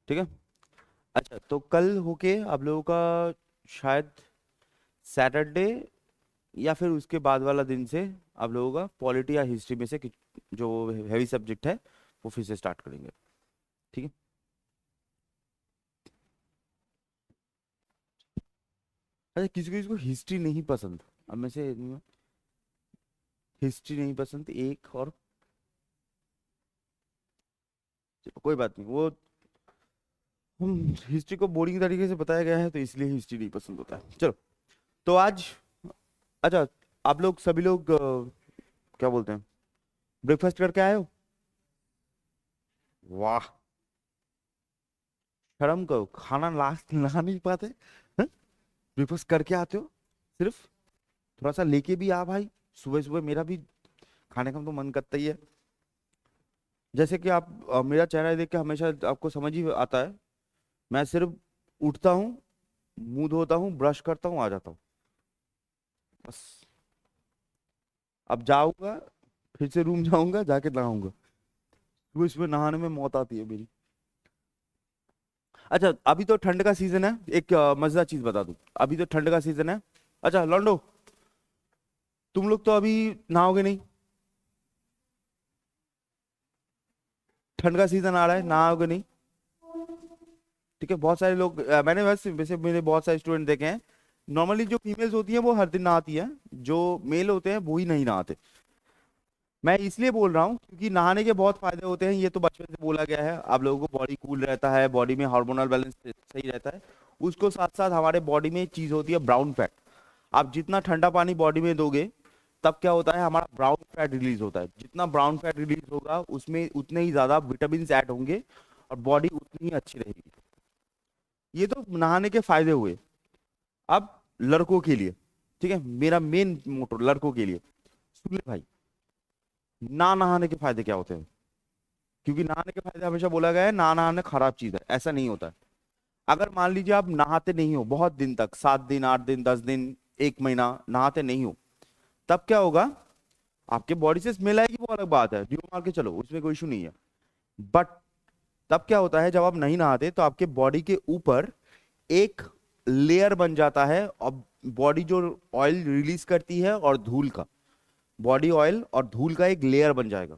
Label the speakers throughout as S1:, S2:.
S1: ठीक है। अच्छा, तो कल होके आप लोगों का शायद सैटरडे या फिर उसके बाद वाला दिन से आप लोगों का पॉलिटी या हिस्ट्री में से जो हैवी सब्जेक्ट है वो फिर से स्टार्ट करेंगे। ठीक है। अच्छा, किसी किसी को हिस्ट्री नहीं पसंद, अब में से हिस्ट्री नहीं पसंद एक और, चलो कोई बात नहीं, वो हम हिस्ट्री को बोरिंग तरीके से बताया गया है तो इसलिए हिस्ट्री नहीं पसंद होता है। चलो, तो आज, अच्छा, आप लोग सभी लोग क्या बोलते हैं, ब्रेकफास्ट करके आए हो? वाह, शर्म करो, खाना लास्ट ला नहीं पाते, ब्रेकफास्ट करके आते हो सिर्फ। थोड़ा सा लेके भी आ भाई, सुबह सुबह मेरा भी खाने का तो मन करता ही है। जैसे कि आप मेरा चेहरा देख के हमेशा आपको समझ ही आता है, मैं सिर्फ उठता हूँ, मुंह धोता हूँ, ब्रश करता हूँ, आ जाता हूँ बस। अब जाऊंगा, फिर से रूम जाऊंगा, जाके नहाऊंगा, सुबह सुबह नहाने में मौत आती है मेरी। अच्छा, अभी तो ठंड का सीजन है, एक मजेदार चीज बता दूं, अभी तो ठंड का सीजन है। अच्छा लॉन्डो, तुम लोग तो अभी नहाओगे नहीं, ठंड का सीजन आ रहा है, नहाओगे नहीं। ठीक है, बहुत सारे लोग मैंने बस वैसे मेरे बहुत सारे स्टूडेंट देखे हैं, नॉर्मली जो फीमेल्स होती हैं वो हर दिन नहाती हैं, जो मेल होते हैं वो ही नहीं नहाते। मैं इसलिए बोल रहा हूँ क्योंकि नहाने के बहुत फायदे होते हैं, ये तो बचपन से बोला गया है, आप लोगों को बॉडी कूल रहता है, बॉडी में हार्मोनल बैलेंस सही रहता है। उसको साथ साथ हमारे बॉडी में एक चीज होती है ब्राउन फैट। आप जितना ठंडा पानी बॉडी में दोगे तब क्या होता है, हमारा ब्राउन फैट रिलीज होता है, जितना ब्राउन फैट रिलीज होगा उसमें उतने ही ज्यादा विटामिन ऐड होंगे और बॉडी उतनी ही अच्छी रहेगी। ये तो नहाने के फायदे हुए। अब लड़कों के लिए, ठीक है, मेरा मेन मोटो लड़कों के लिए, सुन ले भाई, ना नहाने के फायदे क्या होते हैं, क्योंकि नहाने के फायदे हमेशा बोला गया है ना नहाना खराब चीज है, ऐसा नहीं होता है। अगर मान लीजिए आप नहाते नहीं हो बहुत दिन तक, 7 दिन 8 दिन 10 दिन, 1 महीना नहाते नहीं हो, तब क्या होगा, आपके बॉडी से स्मेल आएगी, वो अलग बात है, ड्यू मार के चलो, उसमें कोई इशू नहीं है। बट तब क्या होता है, जब आप नहीं नहाते तो आपके बॉडी के ऊपर एक लेयर बन जाता है, और बॉडी जो ऑयल रिलीज करती है और धूल का, बॉडी ऑयल और धूल का एक लेयर बन जाएगा।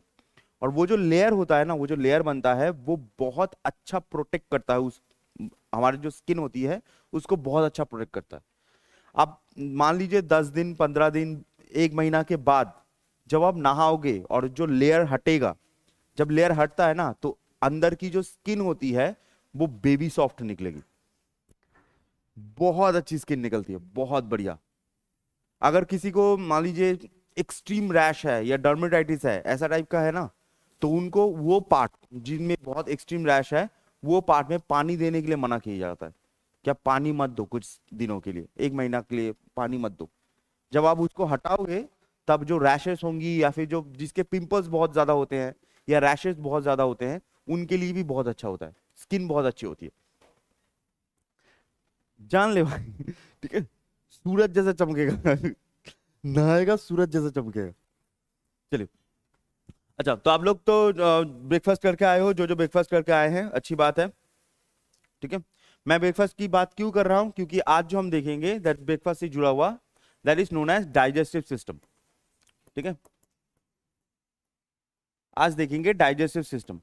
S1: और वो जो लेयर होता है ना, वो जो लेयर बनता है वो बहुत अच्छा प्रोटेक्ट करता है उस, हमारी जो स्किन होती है उसको बहुत अच्छा प्रोटेक्ट करता है। आप मान लीजिए 10 दिन 15 दिन 1 महीना के बाद जब आप नहाओगे और जो लेयर हटेगा, जब लेयर हटता है ना तो अंदर की जो स्किन होती है वो बेबी सॉफ्ट निकलेगी, बहुत अच्छी स्किन निकलती है, बहुत बढ़िया। अगर किसी को मान लीजिए एक्सट्रीम रैश है या डर्मेटाइटिस है ऐसा टाइप का है ना, तो उनको वो पार्ट जिनमें बहुत एक्सट्रीम रैश है, वो पार्ट में पानी देने के लिए मना किया जाता है। क्या पानी मत दो कुछ दिनों के लिए, 1 महीना के लिए पानी मत दो। जब आप उसको हटाओगे तब जो रैशेस होंगी या फिर जो जिसके पिंपल्स बहुत ज्यादा होते हैं या रैशेस बहुत ज्यादा होते हैं, उनके लिए भी बहुत अच्छा होता है, स्किन बहुत अच्छी होती है, जान ले भाई। ठीक है, सूरज जैसा चमकेगा, नहाएगा सूरज जैसा चमकेगा। चलिए, अच्छा, तो आप लोग तो ब्रेकफास्ट करके आए हो, जो जो ब्रेकफास्ट करके आए हैं अच्छी बात है। ठीक है, मैं ब्रेकफास्ट की बात क्यों कर रहा हूं, क्योंकि आज जो हम देखेंगे दैट ब्रेकफास्ट से जुड़ा हुआ, that is known as digestive system. ठीक है, आज देखेंगे डाइजेस्टिव सिस्टम,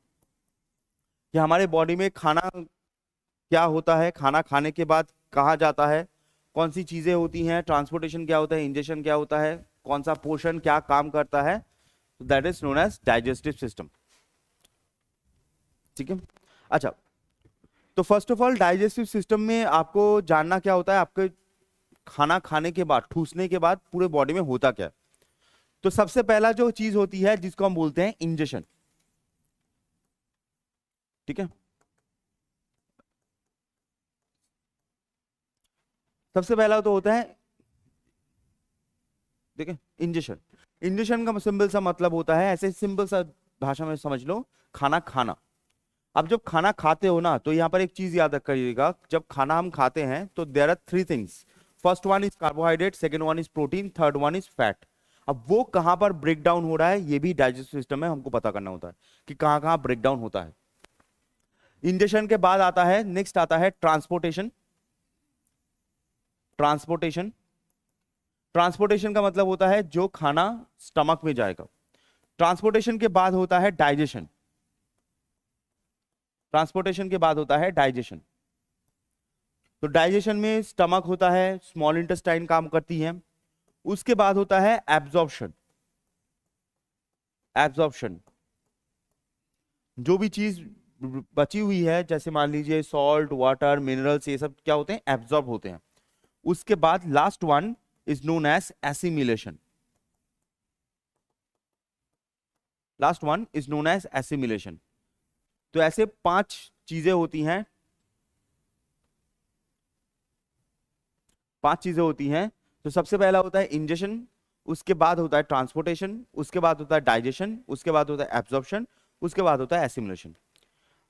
S1: कि हमारे बॉडी में खाना क्या होता है, खाना खाने के बाद कहाँ जाता है, कौन सी चीजें होती हैं, ट्रांसपोर्टेशन क्या होता है, इंजेक्शन क्या होता है, कौन सा पोर्शन क्या काम करता है, तो that is known as digestive system. ठीक है, अच्छा, तो first of all digestive system में आपको जानना क्या होता है, आपके खाना खाने के बाद, ठूसने के बाद पूरे बॉडी में होता क्या है। तो सबसे पहला जो चीज होती है जिसको हम बोलते हैं इंजेक्शन। ठीक है, सबसे पहला तो होता है, ठीक है, इंजेक्शन। इंजेक्शन का सिंपल सा मतलब होता है, ऐसे सिंपल सा भाषा में समझ लो, खाना खाना। अब जब खाना खाते हो ना तो यहां पर एक चीज याद रखिएगा, जब खाना हम खाते हैं तो there are 3 things. First one is carbohydrate, second one is protein, third one is fat. अब वो कहां पर ब्रेक डाउन हो रहा है, ये भी डाइजेस्टिव सिस्टम में हमको पता करना होता है कि कहां कहां ब्रेक डाउन होता है। इंजेशन के बाद आता है, नेक्स्ट आता है ट्रांसपोर्टेशन। ट्रांसपोर्टेशन ट्रांसपोर्टेशन का मतलब होता है जो खाना स्टमक में जाएगा। ट्रांसपोर्टेशन के बाद होता है डाइजेशन। ट्रांसपोर्टेशन के बाद होता है डाइजेशन। तो डाइजेशन में स्टमक होता है, स्मॉल इंटेस्टाइन काम करती है। उसके बाद होता है एब्जॉर्प्शन। एब्जॉर्प्शन, जो भी चीज बची हुई है, जैसे मान लीजिए सॉल्ट, वाटर, मिनरल्स, ये सब क्या होते हैं, एब्जॉर्ब होते हैं। उसके बाद last one is known as assimilation. Last one is known as assimilation. तो ऐसे 5 चीजें होती हैं, 5 चीजें होती हैं। तो सबसे पहला होता है इंजेशन, उसके बाद होता है ट्रांसपोर्टेशन, उसके बाद होता है डाइजेशन, उसके बाद होता है एब्जॉर्प्शन, उसके बाद होता है एसिमिलेशन।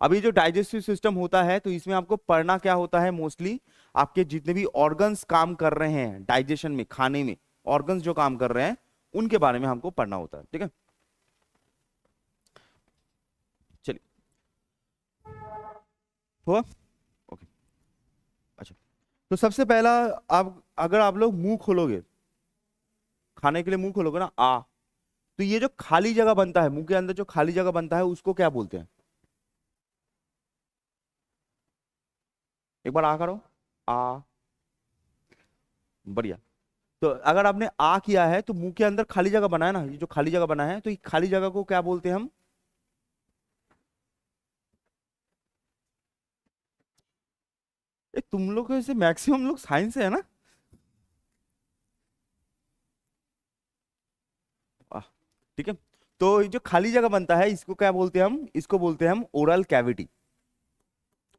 S1: अभी जो डाइजेस्टिव सिस्टम होता है, तो इसमें आपको पढ़ना क्या होता है, मोस्टली आपके जितने भी ऑर्गन्स काम कर रहे हैं डाइजेशन में, खाने में ऑर्गन्स जो काम कर रहे हैं, उनके बारे में हमको पढ़ना होता है। ठीक है, चलिए, हुआ ओके। अच्छा, तो सबसे पहला, आप अगर आप लोग मुंह खोलोगे, खाने के लिए मुंह खोलोगे ना, तो ये जो खाली जगह बनता है मुंह के अंदर, जो खाली जगह बनता है, उसको क्या बोलते हैं? एक बार आ करो, आ। बढ़िया। तो अगर आपने आ किया है, तो मुंह के अंदर खाली जगह बना है ना, ये जो खाली जगह बना है, तो ये खाली जगह को क्या बोलते हैं हम? तुम लोग ऐसे मैक्सिमम लोग साइंस से है ना। वाह, ठीक है। तो ये जो खाली जगह बनता है, इसको क्या बोलते हैं हम? इसको बोलते हैं हम ओरल कैविटी।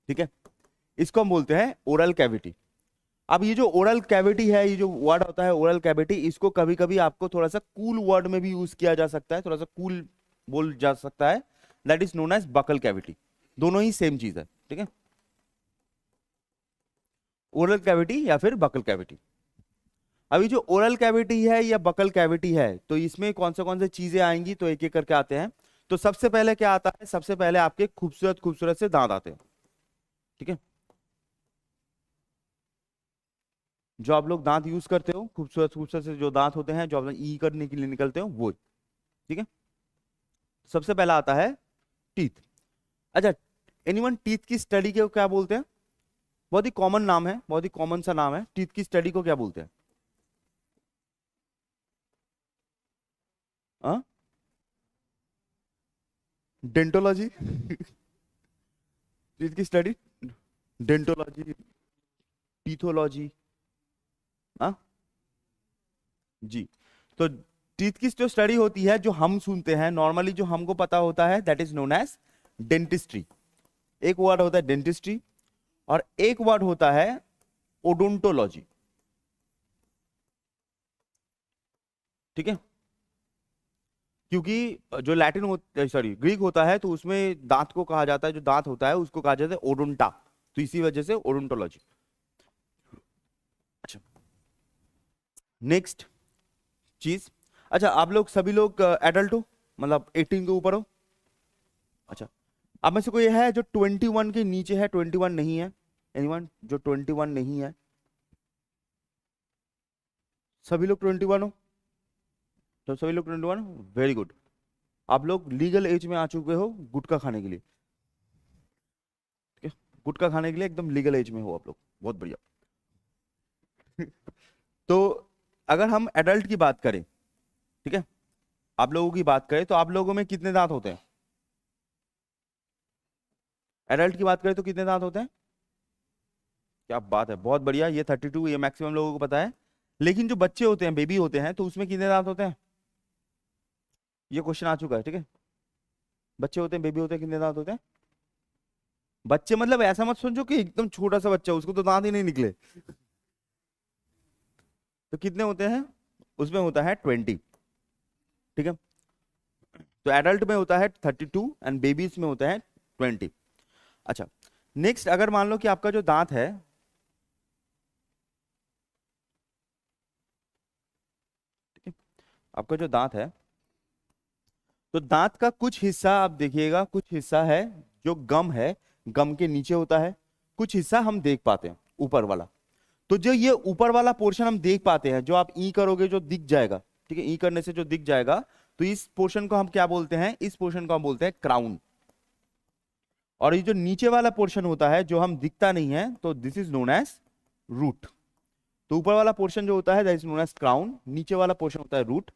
S1: ठीक है, इसको हम बोलते हैं ओरल कैविटी। अब ये जो ओरल कैविटी है, ये जो वर्ड होता है ओरल कैविटी, इसको कभी कभी आपको थोड़ा सा कूल वर्ड में भी यूज किया जा सकता है, थोड़ा सा कूल बोल जा सकता है, that is known as buccal cavity. दोनों ही सेम चीज है। ठीक है, ओरल कैविटी या फिर बकल कैविटी। अभी जो ओरल कैविटी है या बकल कैविटी है, तो इसमें कौन से चीजें आएंगी, तो एक एक करके आते हैं। तो सबसे पहले क्या आता है? सबसे पहले आपके खूबसूरत खूबसूरत से दांत आते हैं। ठीक है, जो आप लोग दांत यूज करते हो, खूबसूरत खूबसूरत से जो दांत होते हैं, जो आप लोग ई करने के लिए निकलते हो, वो। ठीक है, सबसे पहला आता है टीथ। अच्छा, एनीवन टीथ की स्टडी को क्या बोलते हैं? बहुत ही कॉमन नाम है, बहुत ही कॉमन सा नाम है। टीथ की स्टडी को क्या बोलते हैं? हाँ, डेंटोलॉजी। टीथ की स्टडी, डेंटोलॉजी, टीथोलॉजी। हाँ जी। तो टीथ की जो स्टडी होती है, जो हम सुनते हैं नॉर्मली, जो हमको पता होता है, that is known as dentistry. एक वर्ड होता है डेंटिस्ट्री, और एक वर्ड होता है ओडोंटोलॉजी। ठीक है, क्योंकि जो लैटिन सॉरी ग्रीक होता है, तो उसमें दांत को कहा जाता है, जो दांत होता है उसको कहा जाता है ओडोंटा, तो इसी वजह से ओडोंटोलॉजी। अच्छा, नेक्स्ट चीज। अच्छा, आप लोग सभी लोग एडल्ट हो, मतलब 18 के ऊपर हो? अच्छा, आप में से कोई है जो 21 के नीचे है, 21 नहीं है? एनीवन जो 21 नहीं है? सभी लोग 21 हो? तो सभी लोग 21, वेरी गुड। आप लोग लीगल एज में आ चुके हो गुटखा खाने के लिए। ठीक है, गुटखा खाने के लिए एकदम लीगल एज में हो आप लोग, बहुत बढ़िया। तो अगर हम एडल्ट की बात करें, ठीक है, आप लोगों की बात करें, तो आप लोगों में कितने दांत होते हैं? एडल्ट की बात करें तो कितने दांत होते हैं? क्या बात है, बहुत बढ़िया, ये 32, ये मैक्सिमम लोगों को पता है। लेकिन जो बच्चे होते हैं, बेबी होते हैं, तो उसमें कितने दांत होते हैं? ये क्वेश्चन आ चुका है। ठीक है, बच्चे होते हैं, बेबी होते हैं, कितने दांत होते हैं? बच्चे मतलब ऐसा मत समझो कि एकदम छोटा सा बच्चा, उसको तो दांत ही नहीं निकले। तो कितने होते हैं? उसमें होता है 20। ठीक है, तो एडल्ट में होता है 32 एंड बेबीज में होता है 20। अच्छा, नेक्स्ट, अगर मान लो कि आपका जो दांत है, ठीक है, आपका जो दांत है, तो दांत का कुछ हिस्सा आप देखिएगा, कुछ हिस्सा है जो गम है, गम के नीचे होता है, कुछ हिस्सा हम देख पाते हैं ऊपर वाला। तो जो ये ऊपर वाला पोर्शन हम देख पाते हैं, जो आप ई करोगे जो दिख जाएगा, ठीक है, ई करने से जो दिख जाएगा, तो इस पोर्शन को हम क्या बोलते हैं, इस पोर्शन को हम बोलते हैं क्राउन। और ये जो नीचे वाला पोर्शन होता है जो हम दिखता नहीं है, तो this is known as root. तो ऊपर वाला पोर्शन जो होता है that is known as crown, नीचे वाला पोर्शन होता है रूट।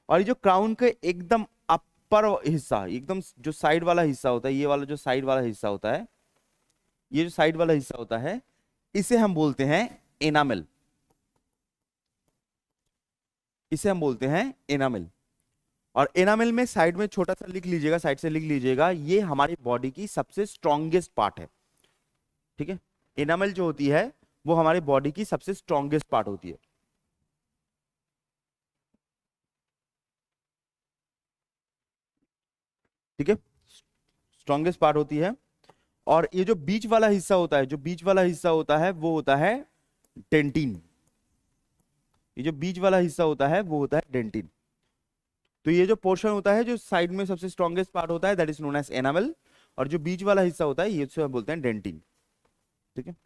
S1: और ये जो क्राउन के एकदम अपर हिस्सा, एकदम जो साइड वाला हिस्सा होता है, ये वाला जो साइड वाला हिस्सा होता है, ये जो साइड वाला हिस्सा होता है, इसे हम बोलते हैं एनामेल। इसे हम बोलते हैं एनामेल। और एनामेल में साइड में छोटा सा लिख लीजिएगा, साइड से लिख लीजिएगा, ये हमारी बॉडी की सबसे स्ट्रॉन्गेस्ट पार्ट है। ठीक है, एनामेल जो होती है वो हमारी बॉडी की सबसे स्ट्रॉन्गेस्ट पार्ट होती है। ठीक है, स्ट्रॉन्गेस्ट पार्ट होती है। और ये जो बीच वाला हिस्सा होता है, जो बीच वाला हिस्सा होता है वो होता है डेंटिन। ये जो बीच वाला हिस्सा होता है वो होता है डेंटिन। तो ये जो पोर्शन होता है जो साइड में सबसे स्ट्रॉन्गेस्ट पार्ट होता है that is known as enamel, और जो बीच वाला हिस्सा होता है ये से बोलते हैं डेंटिन। ठीक है,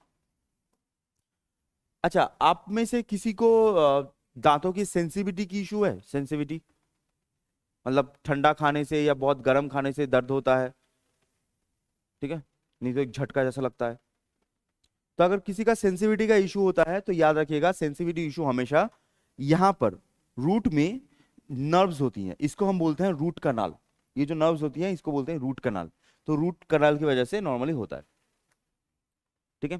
S1: अच्छा, आप में से किसी को दांतों की सेंसिटिविटी की इशू है? सेंसिटिविटी मतलब ठंडा खाने से या बहुत गर्म खाने से दर्द होता है, ठीक है, नहीं तो एक झटका जैसा लगता है। तो अगर किसी का सेंसिटिविटी का इशू होता है तो याद रखिएगा, सेंसिटिविटी इशू हमेशा यहां पर रूट में नर्व्स होती हैं, इसको हम बोलते हैं रूट कनाल। ये जो नर्व्स होती हैं इसको बोलते हैं रूट कनाल। तो रूट कनाल की वजह से नॉर्मली होता है। ठीक है,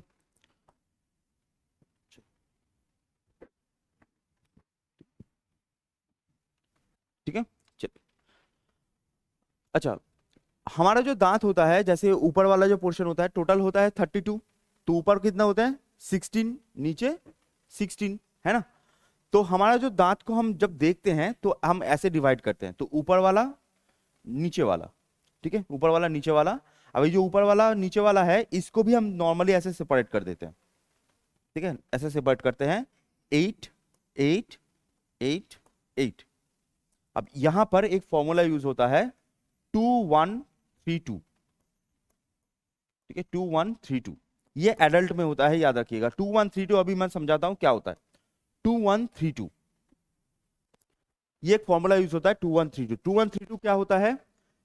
S1: ठीक है, चलिए। अच्छा, हमारा जो दांत होता है, जैसे ऊपर वाला जो पोर्शन होता है टोटल होता है 32, तो ऊपर कितना होता है 16, नीचे 16, है ना। तो हमारा जो दांत को हम जब देखते हैं तो हम ऐसे डिवाइड करते हैं, तो ऊपर वाला नीचे वाला, ठीक है, ऊपर वाला नीचे वाला। अब ये जो ऊपर वाला नीचे वाला है इसको भी हम नॉर्मली ऐसे सेपरेट कर देते हैं, ठीक है, ऐसे सेपरेट करते हैं 8 8 8 8। अब यहां पर एक फॉर्मूला यूज होता है 2132, ठीक है, 2132। ये एडल्ट में होता है, याद रखिएगा 2132। अभी मैं समझाता हूं क्या होता है 2132। ये एक फॉर्मूला यूज होता है 2132। 2132 क्या होता है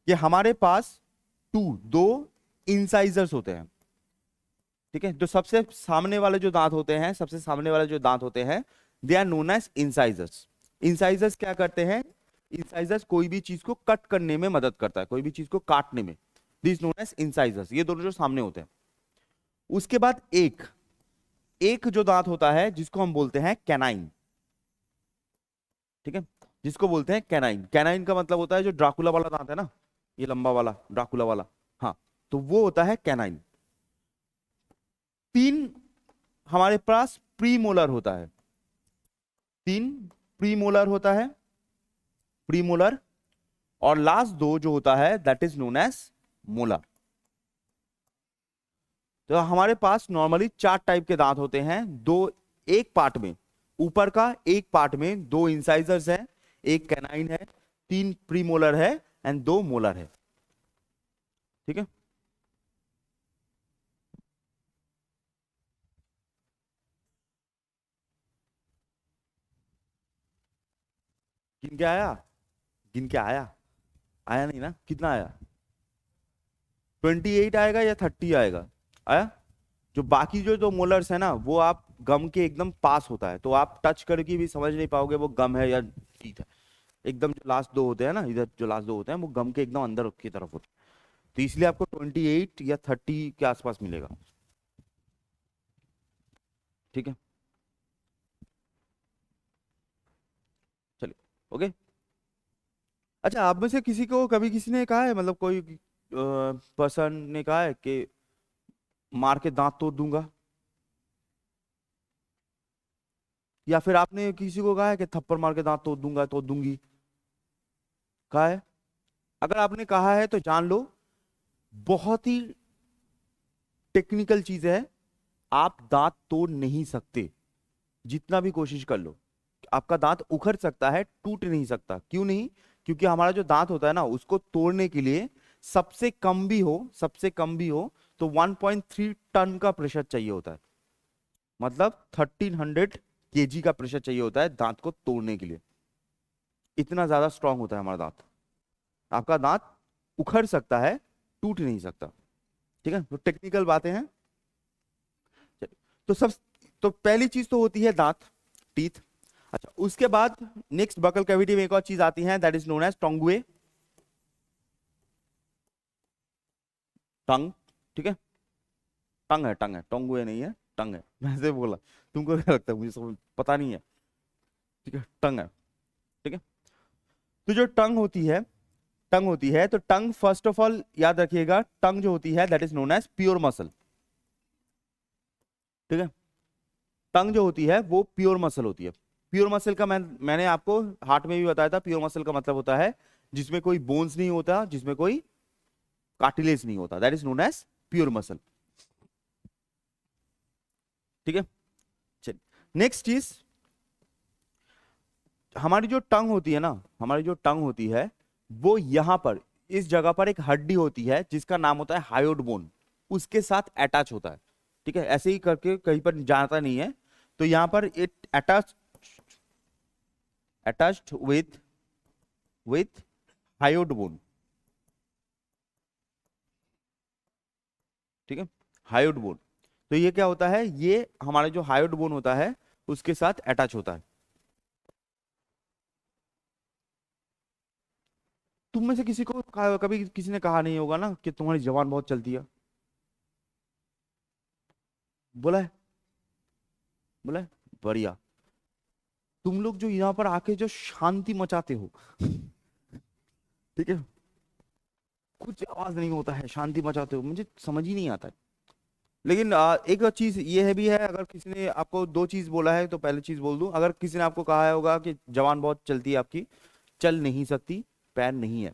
S1: कि हमारे पास दो इंसाइजर्स होते हैं, ठीक है, जो सबसे सामने वाले जो दांत होते हैं, सबसे सामने वाले जो दांत होते हैं they are known as incisors. Incisors क्या करते हैं, इंसाइजर्स कोई भी चीज को कट करने में मदद करता है, कोई भी चीज को काटने में, दिस नोन एज इंसाइजर्स। ये दोनों जो सामने होते हैं। उसके बाद एक जो दांत होता है जिसको हम बोलते हैं कैनाइन, ठीक है, जिसको बोलते हैं कैनाइन। कैनाइन का मतलब होता है जो ड्राकुला वाला दांत है ना, ये लंबा वाला ड्राकुला वाला, हाँ, तो वो होता है कैनाइन। 3 हमारे पास प्रीमोलर होता है, 3 प्रीमोलर होता है, प्रीमोलर। और लास्ट 2 जो होता है that is known as molar. तो हमारे पास नॉर्मली 4 टाइप के दांत होते हैं, दो एक पार्ट में, ऊपर का एक पार्ट में 2 इंसाइजर्स है, एक कैनाइन है, 3 प्रीमोलर है एंड 2 मोलर है। ठीक है, गिन के आया, गिन के आया, आया नहीं ना, कितना आया 28 आएगा या 30 आएगा, आया। जो बाकी जो दो मोलर्स है ना वो आप गम के एकदम पास होता है, तो आप टच करके भी समझ नहीं पाओगे वो गम है या टीथ है। एकदम जो लास्ट 2 होते हैं ना, इधर जो लास्ट 2 होते हैं वो गम के एकदम अंदर की तरफ होते हैं, तो इसलिए आपको 28 या 30 के आसपास मिलेगा। ठीक है, चलिए, ओके। अच्छा, आप में से किसी को कभी किसी ने कहा है, मतलब कोई पर्सन ने कहा है कि मार के दांत तोड़ दूंगा, या फिर आपने किसी को कहा है कि थप्पड़ मार के दांत तोड़ दूंगा, तोड़ दूंगी, कहा है? अगर आपने कहा है तो जान लो बहुत ही टेक्निकल चीज है, आप दांत तोड़ नहीं सकते, जितना भी कोशिश कर लो। आपका दांत उखड़ सकता है, टूट नहीं सकता। क्यों नहीं? क्योंकि हमारा जो दांत होता है ना उसको तोड़ने के लिए सबसे कम भी हो, सबसे कम भी हो तो 1.3 टन का प्रेशर चाहिए होता है, मतलब 1300 केजी का प्रेशर चाहिए होता है दांत को तोड़ने के लिए। इतना ज्यादा स्ट्रांग होता है हमारा दांत। आपका दांत उखड़ सकता है, टूट नहीं सकता। ठीक है, तो टेक्निकल बातें हैं। तो सब, तो पहली चीज तो होती है दांत, टीथ। अच्छा, उसके बाद नेक्स्ट बकल कैविटी में एक और चीज आती है, दैट इज नोन एज टोंगुए, टंग। ठीक है, टंग है, टंग है, टोंगुए नहीं है, टंग है। मैं ऐसे बोला, तुमको क्या लगता है मुझे सब पता नहीं है? ठीक है, टंग है। ठीक है, तो जो टंग होती है, टंग होती है, तो टंग फर्स्ट ऑफ ऑल याद रखिएगा, टंग जो होती है that is known as pure muscle. ठीक है, टंग जो होती है वो प्योर मसल होती है। प्योर मसल का मैंने आपको हार्ट में भी बताया था, प्योर मसल का मतलब होता है जिसमें कोई बोन्स नहीं होता, जिसमें कोई कार्टिलेज नहीं होता, that is known as pure muscle. ठीक है, चलिए नेक्स्ट चीज, हमारी जो टंग होती है ना, हमारी जो टंग होती है वो यहां पर इस जगह पर एक हड्डी होती है जिसका नाम होता है हायोड बोन, उसके साथ अटैच होता है। ठीक है, ऐसे ही करके कहीं पर जाता नहीं है, तो यहां पर it attached with hyoid bone. ठीक है, हायोड बोन। तो ये क्या होता है, ये हमारा जो हायोड बोन होता है उसके साथ अटैच होता है। तुम में से किसी को कभी किसी ने कहा नहीं होगा ना कि तुम्हारी जबान बहुत चलती है? बोला है? बोला है? बढ़िया। तुम लोग जो यहाँ पर आके जो शांति मचाते हो, ठीक है, कुछ आवाज नहीं होता है, शांति मचाते हो, मुझे समझ ही नहीं आता है। लेकिन एक चीज ये है भी है, अगर किसी ने आपको दो चीज बोला है तो पहली चीज बोल दूं, अगर किसी ने आपको कहा होगा कि जबान बहुत चलती है आपकी, चल नहीं सकती, पैर नहीं है,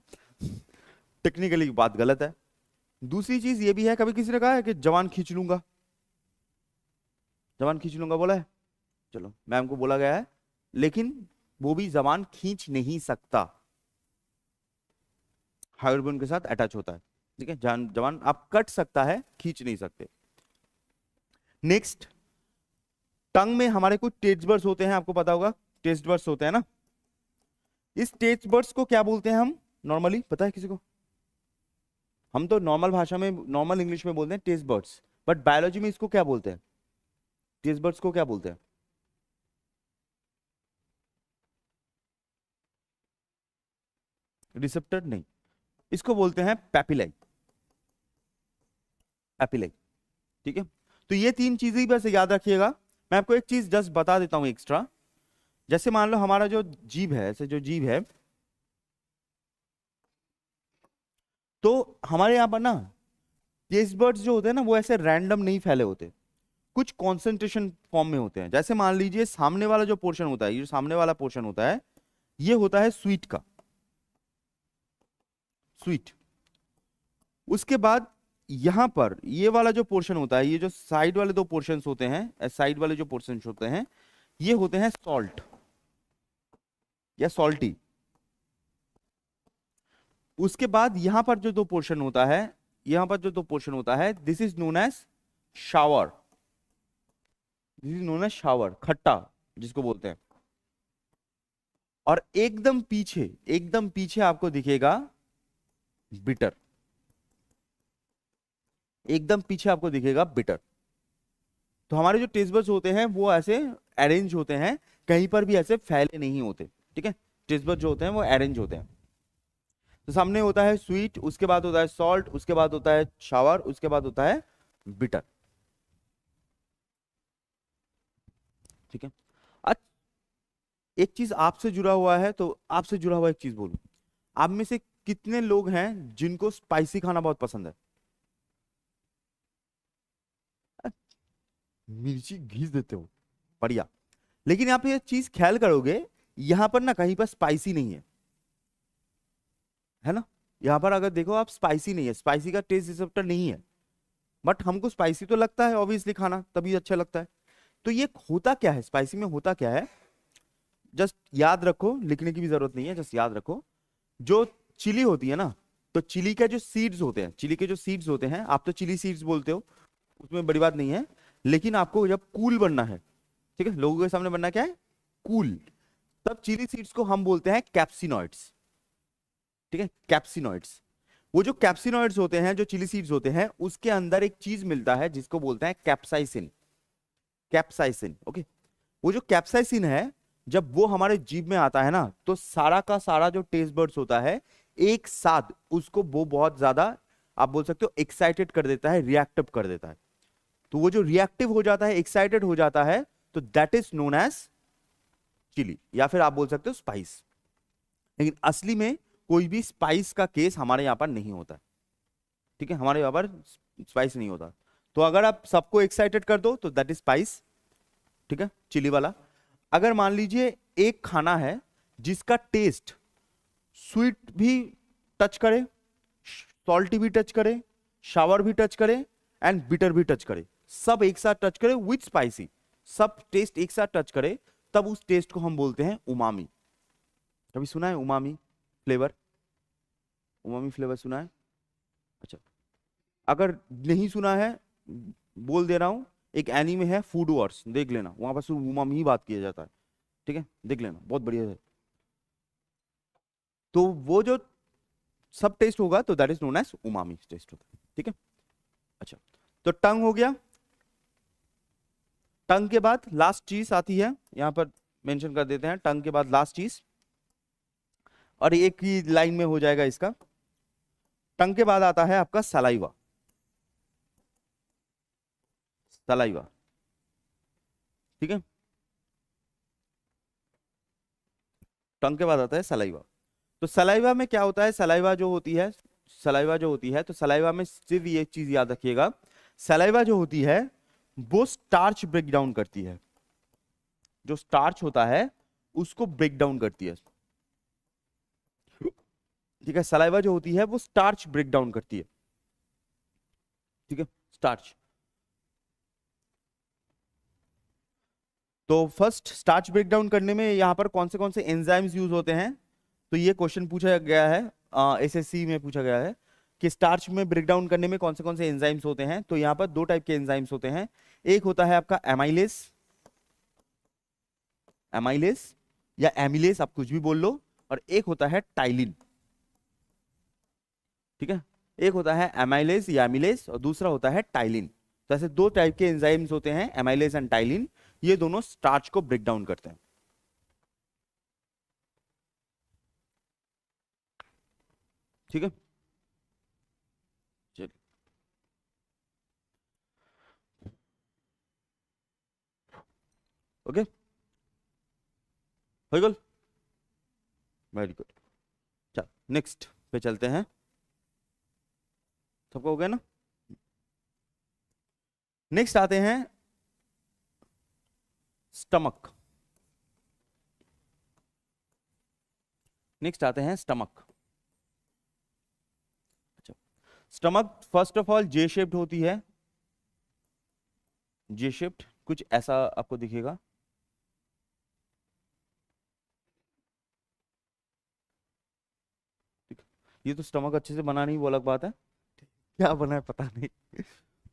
S1: टेक्निकली बात गलत है। दूसरी चीज ये भी है, कभी किसी ने कहा है कि जबान खींच लूंगा, जबान खींच लूंगा बोला है? चलो, मैम को बोला गया है, लेकिन वो भी जबान खींच नहीं सकता, हाइड्रोजन के साथ अटैच होता है। ठीक है, जबान आप कट सकता है, खींच नहीं सकते। नेक्स्ट, टंग में हमारे कुछ टेस्ट बर्ड्स होते हैं, आपको पता होगा टेस्ट बर्ड्स होते हैं ना। इस टेस्ट बर्ड्स को क्या बोलते हैं हम नॉर्मली, पता है किसी को? हम तो नॉर्मल भाषा में, नॉर्मल इंग्लिश में बोलते हैं टेस्ट बर्ड्स, बट बायोलॉजी में इसको क्या बोलते हैं, टेस्ट बर्ड्स को क्या बोलते हैं? रिसेप्टर नहीं, इसको बोलते हैं पैपिलाई, पैपिलाई। ठीक है, तो ये तीन चीजें ही बस याद रखिएगा। मैं आपको एक चीज जस्ट बता देता हूं एक्स्ट्रा, जैसे मान लो हमारा जो जीभ है, ऐसे जो जीभ है, तो हमारे यहाँ पर ना टेस्ट बर्ड्स जो होते हैं ना वो ऐसे रैंडम नहीं फैले होते, कुछ कॉन्सेंट्रेशन फॉर्म में होते हैं। जैसे मान लीजिए सामने वाला जो पोर्शन होता है, ये जो सामने वाला पोर्शन होता है, ये होता है स्वीट का, स्वीट। उसके बाद यहां पर ये वाला जो पोर्शन होता है, ये जो साइड वाले दो पोर्शंस होते हैं, साइड वाले जो पोर्शंस होते हैं, ये होते हैं सॉल्ट या सॉल्टी। उसके बाद यहां पर जो दो पोर्शन होता है, यहां पर जो दो पोर्शन होता है, this is known as sour, this is known as sour, खट्टा जिसको बोलते हैं। और एकदम पीछे, एकदम पीछे आपको दिखेगा बिटर, एकदम पीछे आपको दिखेगा बिटर। तो हमारे जो टेस्ट बड्स होते हैं वो ऐसे अरेंज होते हैं, कहीं पर भी ऐसे फैले नहीं होते। ठीक है, टेस्ट बड्स जो होते हैं वो अरेंज होते हैं। तो सामने होता है स्वीट, उसके बाद होता है सॉल्ट, उसके बाद होता है शावर, उसके बाद होता है बिटर। ठीक है, अच्छा, एक चीज आपसे जुड़ा हुआ है, तो आपसे जुड़ा हुआ एक चीज बोलूं, आप में से कितने लोग हैं जिनको स्पाइसी खाना बहुत पसंद है? मिर्ची घिस देते हो, बढ़िया। लेकिन आप ये चीज ख्याल करोगे, यहां पर ना कहीं पर स्पाइसी नहीं है ना? यहां पर अगर देखो आप, स्पाइसी नहीं है, स्पाइसी का टेस्ट रिसेप्टर नहीं है, बट हमको स्पाइसी तो लगता है ऑब्वियसली, खाना तभी अच्छा लगता है। तो ये होता क्या है, स्पाइसी में होता क्या है, जस्ट याद रखो, लिखने की भी जरूरत नहीं है, जस्ट याद रखो। जो चिली होती है ना, तो चिली का जो सीड्स होते हैं, चिली के जो सीड्स होते हैं, आप तो चिली सीड्स बोलते हो, उसमें बड़ी बात नहीं है, लेकिन आपको जब कूल बनना है, ठीक है, लोगों के सामने बनना क्या है, कूल, तब चिली सीड्स को हम बोलते हैं कैप्सिनॉइड्स। ठीक है, कैप्सिनॉइड्स। वो जो कैप्सिनॉइड्स होते हैं, जो चिली सीड्स होते हैं, उसके अंदर एक चीज मिलता है जिसको बोलते हैं कैप्साइसिन। Capsaicin, okay. वो जो कैप्साइसिन है, जब वो हमारे जीभ में आता है ना, तो सारा का सारा जो टेस्ट बर्ड्स होता है एक साथ उसको वो बहुत ज्यादा, आप बोल सकते हो, एक्साइटेड कर देता है, रिएक्टिव कर देता है। तो वो जो रिएक्टिव हो जाता है, एक्साइटेड हो जाता है, तो that is known as chilli, या फिर आप बोल सकते हो स्पाइस। लेकिन असली में कोई भी स्पाइस का केस हमारे यहां पर नहीं होता। ठीक है, हमारे यहां पर स्पाइस नहीं होता। तो अगर आप सबको एक्साइटेड कर दो तो दैट इज स्पाइस। ठीक है, चिली वाला। अगर मान लीजिए एक खाना है जिसका टेस्ट स्वीट भी टच करे, सॉल्टी भी टच करे, शावर भी टच करे, एंड बिटर भी टच करे, सब एक साथ टच करे विथ स्पाइसी, सब टेस्ट एक साथ टच करे, तब उस टेस्ट को हम बोलते हैं उमामी। कभी सुना है उमामी फ्लेवर? उमामी फ्लेवर सुना है? अच्छा, अगर नहीं सुना है, बोल दे रहा हूं, एक एनीमे है फूड वॉर्स, देख लेना, वहां पर सिर्फ उमामी ही बात किया जाता है। ठीक है, देख लेना, बहुत बढ़िया है। तो वो जो सब टेस्ट होगा तो that is known as umami taste होता है। ठीक है, अच्छा, तो टंग हो गया। टंग के बाद लास्ट चीज आती है, यहां पर मेंशन कर देते हैं, टंग के बाद लास्ट चीज, और एक ही लाइन में हो जाएगा इसका। टंग के बाद आता है आपका सलाइवा। सलाइवा, ठीक है, टंग के बाद आता है सलाइवा। तो सलाइवा में क्या होता है, सलाइवा जो होती है, सलाइवा जो होती है, तो सलाइवा में सिर्फ ये चीज याद रखिएगा, सलाइवा जो होती है वो स्टार्च ब्रेक डाउन करती है, जो स्टार्च होता है उसको ब्रेक डाउन करती है। ठीक है, सलाइवा जो होती है वो स्टार्च ब्रेक डाउन करती है। ठीक है, स्टार्च। तो फर्स्ट स्टार्च ब्रेक डाउन करने में यहां पर कौन से एंजाइम्स यूज होते हैं, तो ये क्वेश्चन पूछा गया है, एसएससी में पूछा गया है कि स्टार्च में ब्रेक डाउन करने में कौन से एंजाइम्स होते हैं। तो यहां पर दो टाइप के एंजाइम्स होते हैं, एक होता है आपका एमाइलेस, एमाइलेस या एमिलेस, आप कुछ भी बोल लो, और एक होता है टाइलिन। ठीक है, एक होता है एमाइलेस या एमिलेस और दूसरा होता है टाइलिन। तो ऐसे दो टाइप के एंजाइम्स होते हैं, एमाइलेस एंड टाइलिन, ये दोनों स्टार्च को ब्रेक डाउन करते हैं। ठीक है, चलिए, ओके, हो गया, वेरी गुड। चल नेक्स्ट पे चलते हैं, सबको हो गया ना? नेक्स्ट आते हैं स्टमक। नेक्स्ट आते हैं स्टमक। अच्छा, stomach first of all J shaped होती है, जे शेप्ड, कुछ ऐसा आपको दिखेगा। ये तो स्टमक अच्छे से बना नहीं, वो अलग बात है, क्या बना है पता नहीं,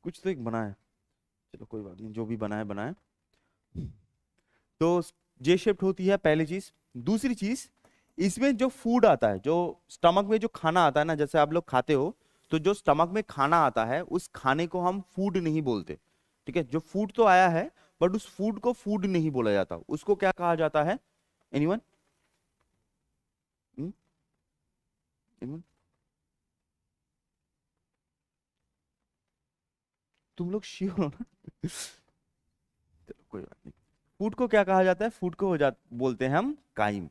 S1: कुछ तो एक बना है, चलो कोई बात नहीं, जो भी बना है बना है। तो जे शेप्ड होती है पहली चीज। दूसरी चीज, इसमें जो फूड आता है, जो स्टमक में जो खाना आता है ना, जैसे आप लोग खाते हो, तो जो स्टमक में खाना आता है उस खाने को हम फूड नहीं बोलते। ठीक है, जो फूड तो आया है बट उस फूड को फूड नहीं बोला जाता, उसको क्या कहा जाता है? एनीवन? एनीवन? तुम लोग श्योर हो ना? चलो कोई बात नहीं। फूड को क्या कहा जाता है? फूड को बोलते हैं हम काइम।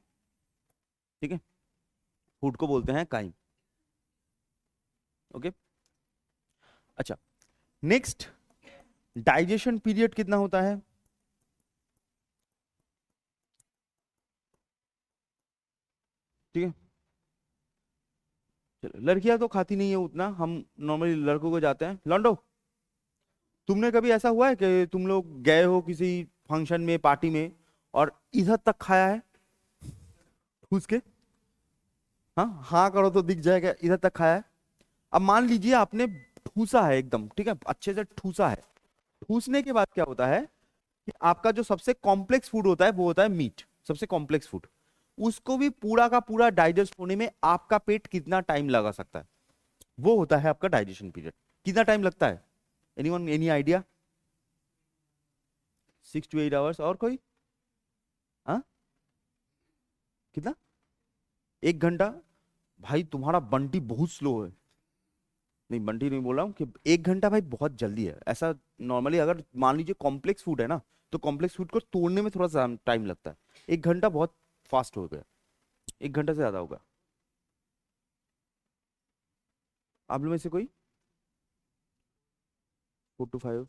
S1: ठीक है, फूड को बोलते हैं काइम। ओके, अच्छा, नेक्स्ट, डाइजेशन पीरियड कितना होता है? ठीक है, चलो, लड़कियां तो खाती नहीं है उतना, हम नॉर्मली लड़कों को जाते हैं। लॉन्डो, तुमने कभी ऐसा हुआ है कि तुम लोग गए हो किसी फंक्शन में, पार्टी में, और इधर तक खाया है ठूस के? हाँ हाँ करो तो दिख जाएगा इधर तक खाया है। अब मान लीजिए आपने ठूसा है एकदम, ठीक है, अच्छे से ठूसा है। ठूसने के बाद क्या होता है कि आपका जो सबसे कॉम्प्लेक्स फूड होता है वो होता है मीट, सबसे कॉम्प्लेक्स फूड। उसको भी पूरा का पूरा डाइजेस्ट होने में आपका पेट कितना टाइम लगा सकता है, वो होता है आपका डाइजेशन पीरियड। कितना टाइम लगता है? Anyone, any idea? 6 to 8 hours. और कोई? हाँ, कितना? 1 घंटा? भाई तुम्हारा बंटी बहुत स्लो है। नहीं बंटी नहीं बोल रहा हूँ कि 1 घंटा भाई बहुत जल्दी है ऐसा। नॉर्मली अगर मान लीजिए कॉम्प्लेक्स फूड है ना, तो कॉम्प्लेक्स फूड को तोड़ने में थोड़ा सा टाइम लगता है। 1 घंटा बहुत फास्ट हो गया, 1 घंटा से ज्यादा होगा। आप लोग में से कोई? 4 to 5?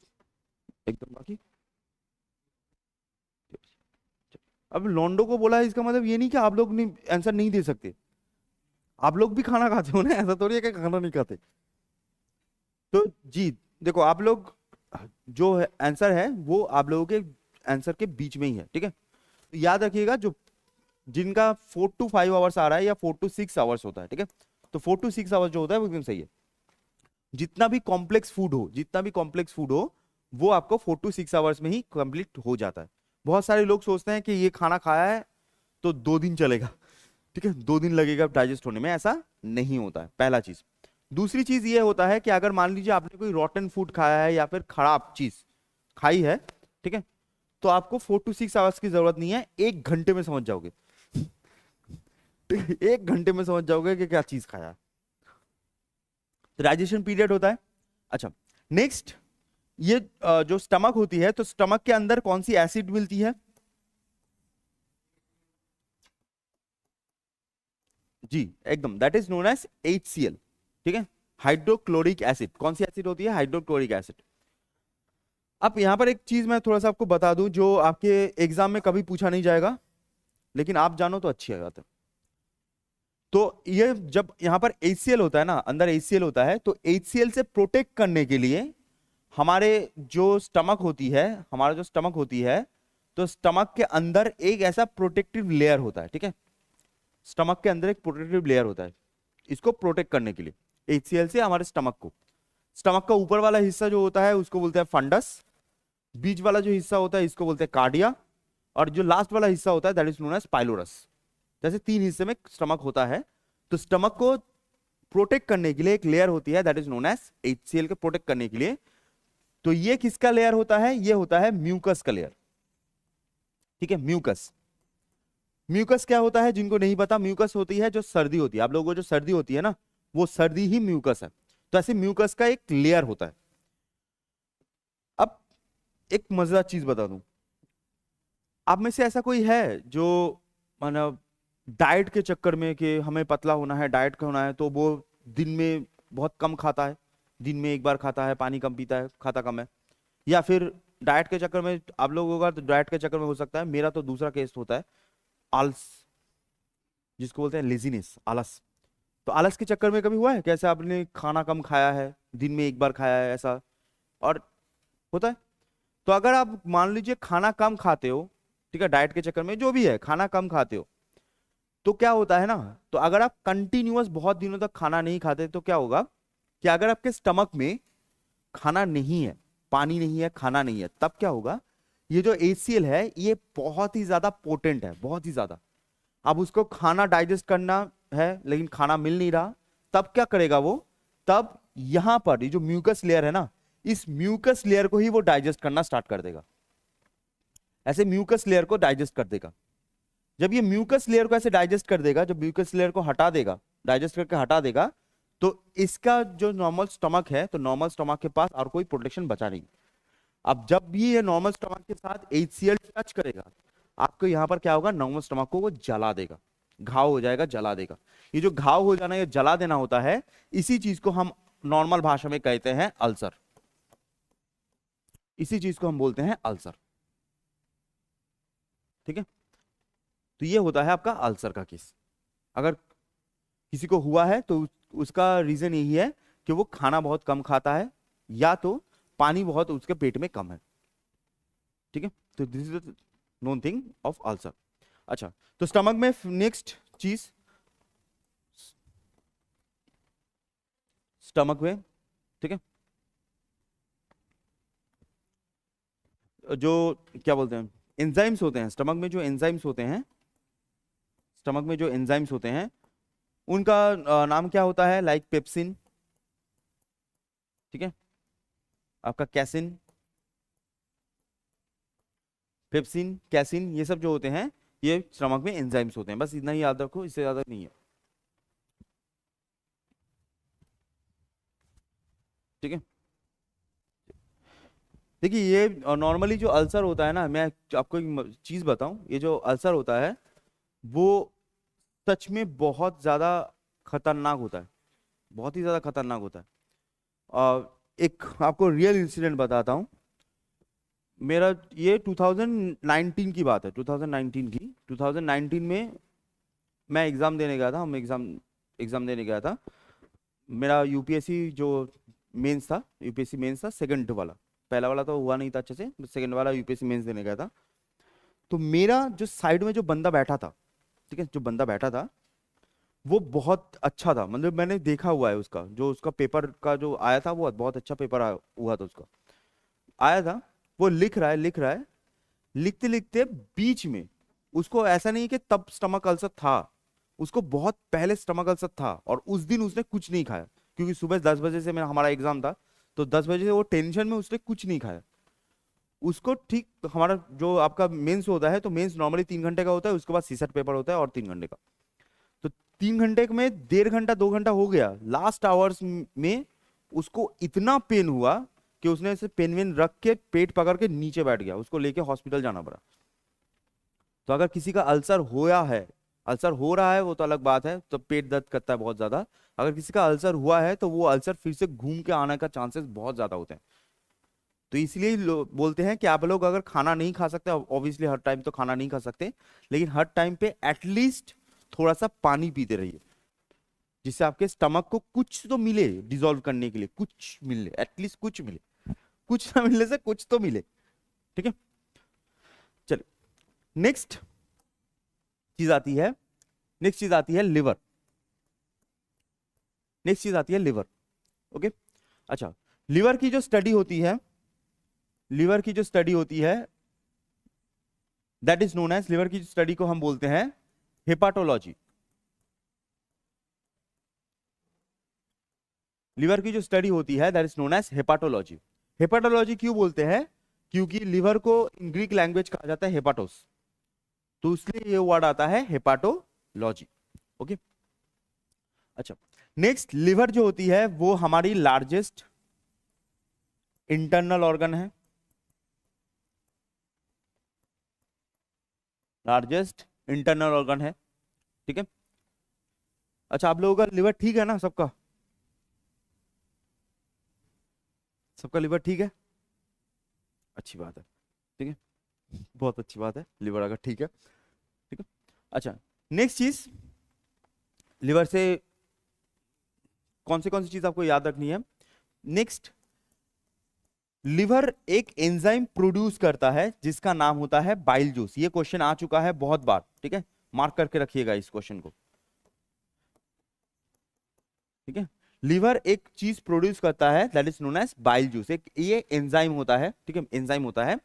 S1: एकदम बाकी। अब लोंडो को बोला है, इसका मतलब ये नहीं कि आप लोग नहीं आंसर नहीं दे सकते। आप लोग भी खाना खाते हो ना, ऐसा थोड़ी है कि खाना नहीं खाते। तो जी देखो, आप लोग जो आंसर है वो आप लोगों के आंसर के बीच में ही है, ठीक है। तो याद रखिएगा, जो जिनका 4 to 5 आवर्स आ रहा है या 4 to 6 आवर्स होता है, ठीक है, तो 4 to 6 आवर्स जो होता है वो एकदम सही है। जितना भी कॉम्प्लेक्स फूड हो, जितना भी कॉम्प्लेक्स फूड हो, वो आपको 4 to 6 आवर्स में ही कंप्लीट हो जाता है। बहुत सारे लोग सोचते हैं कि ये खाना खाया है तो 2 दिन चलेगा, ठीक है, 2 दिन लगेगा डाइजेस्ट होने में, ऐसा नहीं होता है, पहला चीज। दूसरी चीज ये होता है कि अगर मान लीजिए आपने कोई रॉटन फूड खाया है या फिर खराब चीज खाई है, ठीक है, तो आपको 4 to 6 आवर्स की जरूरत नहीं है, 1 घंटे में समझ जाओगे। 1 घंटे में समझ जाओगे कि क्या चीज खाया। तो डाइजेशन पीरियड होता है। अच्छा, नेक्स्ट, ये जो स्टमक होती है, तो स्टमक के अंदर कौन सी एसिड मिलती है? जी एकदम, that is known as HCl, ठीक है, हाइड्रोक्लोरिक एसिड। कौन सी एसिड होती है? Hydrochloric acid. अब यहां पर एक चीज मैं थोड़ा सा आपको बता दूं, जो आपके एग्जाम में कभी पूछा नहीं जाएगा, लेकिन आप जानो तो अच्छी बात है। तो ये जब यहाँ पर HCl होता है ना, अंदर HCl होता है, तो HCl से प्रोटेक्ट करने के लिए हमारे जो स्टमक होती है, हमारा जो स्टमक होती है, तो स्टमक के अंदर एक ऐसा प्रोटेक्टिव लेयर होता है, ठीक है, स्टमक के अंदर एक प्रोटेक्टिव लेयर होता है, इसको प्रोटेक्ट करने के लिए HCl से हमारे स्टमक को। स्टमक का ऊपर वाला हिस्सा जो होता है उसको बोलते हैं फंडस, बीच वाला जो हिस्सा होता है इसको बोलते हैं कार्डिया, और जो लास्ट वाला हिस्सा होता है that is known as pylorus. जैसे 3 हिस्से में स्टमक होता है, तो स्टमक को प्रोटेक्ट करने के लिए एक लेयर होती है that is known as HCl के प्रोटेक्ट करने के लिए। तो ये किसका लेयर होता है? ये होता है म्यूकस का लेयर, ठीक है, म्यूकस। म्यूकस क्या होता है जिनको नहीं पता, म्यूकस होती है जो सर्दी होती है, आप लोगों को जो सर्दी होती है ना, वो सर्दी ही म्यूकस है। तो ऐसे म्यूकस का एक लेयर होता है। अब एक मजेदार चीज बता दूं, आप में से ऐसा कोई है जो मतलब डाइट के चक्कर में कि हमें पतला होना है, डाइट का होना है, तो वो दिन में बहुत कम खाता है, दिन में एक बार खाता है, पानी कम पीता है, खाता कम है? या फिर डाइट के चक्कर में, आप लोगों का तो डाइट के चक्कर में हो सकता है, मेरा तो दूसरा केस होता है, आलस, जिसको बोलते हैं लेजीनेस, आलस। तो आलस के चक्कर में कभी हुआ है कैसे आपने खाना कम खाया है, दिन में एक बार खाया है ऐसा, और होता है? तो अगर आप मान लीजिए खाना कम खाते हो, ठीक है, डाइट के चक्कर में जो भी है खाना कम खाते हो, तो क्या होता है ना, तो अगर आप कंटिन्यूअस बहुत दिनों तक खाना नहीं खाते तो क्या होगा कि अगर आपके स्टमक में खाना नहीं है, पानी नहीं है, खाना नहीं है, तब क्या होगा, ये जो HCl है ये बहुत ही ज्यादा पोटेंट है, बहुत ही ज्यादा। अब उसको खाना डाइजेस्ट करना है लेकिन खाना मिल नहीं रहा, तब क्या करेगा वो? तब यहां पर ये जो म्यूकस लेयर है ना, इस म्यूकस लेयर को ही वो डाइजेस्ट करना स्टार्ट कर देगा, ऐसे म्यूकस लेयर को डाइजेस्ट कर देगा। जब ये म्यूकस लेयर को ऐसे डाइजेस्ट कर देगा, जब म्यूकस लेयर को हटा देगा, डाइजेस्ट करके हटा देगा, तो इसका जो नॉर्मल स्टमक है, तो नॉर्मल स्टमक के पास और कोई प्रोटेक्शन बचा नहीं। अब जब भी ये नॉर्मल स्टमक के साथ HCl टच करेगा, आपको यहां पर क्या होगा, नॉर्मल स्टमक को वो जला देगा, घाव हो जाएगा, जला देगा। ये जो घाव हो जाना, ये जला देना होता है, इसी चीज को हम नॉर्मल भाषा में कहते हैं अल्सर, इसी चीज को हम बोलते हैं अल्सर, ठीक है। तो ये होता है आपका अल्सर का केस। अगर किसी को हुआ है तो उसका रीजन यही है कि वो खाना बहुत कम खाता है, या तो पानी बहुत उसके पेट में कम है, ठीक है। तो this is the known thing of ulcer. अच्छा, तो स्टमक में नेक्स्ट चीज, स्टमक में, ठीक है। जो क्या बोलते हैं, एंजाइम्स होते हैं स्टमक में, जो एंजाइम्स होते हैं स्टमक में, जो एंजाइम्स होते हैं उनका नाम क्या होता है, लाइक पेप्सिन, ठीक है, आपका कैसिन, पेप्सिन, कैसिन, ये सब जो होते हैं ये स्टमक में एंजाइम्स होते हैं। बस इतना ही याद रखो, इससे ज्यादा नहीं है, ठीक है। देखिए ये नॉर्मली जो अल्सर होता है ना, मैं आपको एक चीज बताऊं, ये जो अल्सर होता है वो सच में बहुत ज्यादा खतरनाक होता है, बहुत ही ज्यादा खतरनाक होता है। एक आपको रियल इंसिडेंट बताता हूँ। मेरा ये 2019 की बात है, 2019 की, 2019 में मैं एग्जाम देने गया था, हम एग्जाम एग्जाम देने गया था। मेरा यूपीएससी जो मेंस था, यूपीएससी मेंस था सेकंड वाला, पहला वाला तो हुआ नहीं था अच्छे से, सेकंड वाला यूपीएससी मेंस देने गया था। तो मेरा जो साइड में जो बंदा बैठा था, ठीक है, जो बंदा बैठा था वो बहुत अच्छा था, मतलब मैंने देखा हुआ है उसका, जो उसका पेपर का जो आया था वो बहुत अच्छा पेपर हुआ था उसका, आया था। वो लिख रहा है लिख रहा है, लिखते लिखते बीच में, उसको ऐसा नहीं कि तब स्टमक अल्सर था, उसको बहुत पहले स्टमक अल्सर था, और उस दिन उसने कुछ नहीं खाया, क्योंकि सुबह 10 बजे से मेरा हमारा एग्जाम था, तो 10 बजे से वो टेंशन में उसने कुछ नहीं खाया। उसको ठीक, हमारा जो आपका मेंस होता है, तो मेंस नॉर्मली 3 घंटे का होता है, उसके बाद सीसेट पेपर होता है और 3 घंटे का। तो 3 घंटे में 1.5 घंटा 2 घंटा हो गया, लास्ट आवर्स में उसको इतना पेन हुआ कि उसने ऐसे पेन वेन रख के पेट पकड़ के नीचे बैठ गया, उसको लेके हॉस्पिटल जाना पड़ा। तो अगर किसी का अल्सर होया है, अल्सर हो रहा है वो तो अलग बात है, तो पेट दर्द करता है बहुत ज्यादा। अगर किसी का अल्सर हुआ है तो वो अल्सर फिर से घूम के आने का चांसेस बहुत ज्यादा होते हैं। तो इसलिए बोलते हैं कि आप लोग अगर खाना नहीं खा सकते, ऑब्वियसली हर टाइम तो खाना नहीं खा सकते, लेकिन हर टाइम पे एटलीस्ट थोड़ा सा पानी पीते रहिए, जिससे आपके स्टमक को कुछ तो मिले डिसॉल्व करने के लिए, कुछ मिले, एटलीस्ट कुछ मिले, कुछ ना मिलने से कुछ तो मिले, ठीक है। चलिए, नेक्स्ट चीज आती है, नेक्स्ट चीज आती है लिवर, नेक्स्ट चीज आती है लिवर, ओके। अच्छा, लिवर की जो स्टडी होती है, लिवर की जो स्टडी होती है that is known as, liver की स्टडी को हम बोलते हैं हेपाटोलॉजी। लिवर की जो स्टडी होती है that is known as hepatology. Hepatology क्यों बोलते हैं, क्योंकि लिवर को इन ग्रीक लैंग्वेज कहा जाता है हेपाटोस, तो इसलिए ये वर्ड आता है हेपाटोलॉजी, ओके। अच्छा, नेक्स्ट, लिवर जो होती है वो हमारी लार्जेस्ट इंटरनल ऑर्गन है, लार्जेस्ट इंटरनल ऑर्गन है, ठीक है। अच्छा, आप लोगों का लिवर ठीक है ना, सबका, सबका लिवर ठीक है, अच्छी बात है, ठीक है, बहुत अच्छी बात है, लिवर अगर ठीक है, ठीक है। अच्छा, नेक्स्ट चीज, लिवर से कौन सी चीज आपको याद रखनी है, नेक्स्ट, लिवर एक एंजाइम प्रोड्यूस करता है जिसका नाम होता है बाइल जूस। ये क्वेश्चन आ चुका है बहुत बार, ठीक है, मार्क करके रखिएगा इस क्वेश्चन को, ठीक है। लिवर एक चीज प्रोड्यूस करता है that is known as bile juice, एक ये एंजाइम होता है, ठीक है, एंजाइम होता है।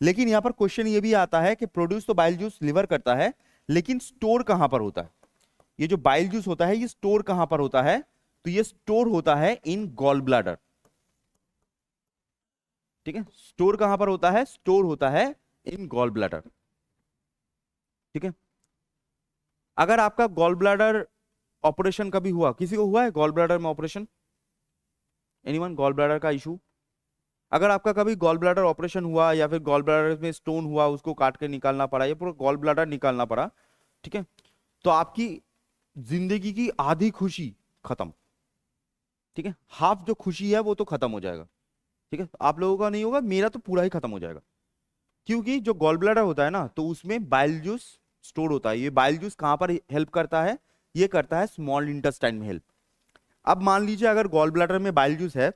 S1: लेकिन यहां पर क्वेश्चन ये भी आता है कि प्रोड्यूस तो बाइल जूस लिवर करता है, लेकिन स्टोर कहां पर होता है, ये जो बाइल जूस होता है ये स्टोर कहां पर होता है, तो ये स्टोर होता है इन गॉल ब्लैडर, ठीक है। स्टोर कहां पर होता है, स्टोर होता है इन गॉल ब्लैडर, ठीक है। अगर आपका गॉल ब्लैडर ऑपरेशन कभी हुआ, किसी को हुआ है गॉल ब्लैडर में ऑपरेशन, एनीवन, गॉल ब्लैडर का इशू, अगर आपका कभी गॉल ब्लैडर ऑपरेशन हुआ या फिर गॉल ब्लैडर में स्टोन हुआ, उसको काट के निकालना पड़ा, या पूरा गॉल ब्लैडर निकालना पड़ा, ठीक है, तो आपकी जिंदगी की आधी खुशी खत्म, ठीक है, हाफ जो खुशी है वो तो खत्म हो जाएगा, ठीक है। आप लोगों का नहीं होगा, मेरा तो पूरा ही खत्म हो जाएगा, क्योंकि जो गॉल ब्लैडर होता है ना, तो उसमें बाइल जूस स्टोर होता है। ये बाइल जूस कहां पर हेल्प करता है, ये करता है स्मॉल इंटेस्टाइन में हेल्प। अब मान लीजिए अगर गॉल ब्लैडर में बाइल जूस है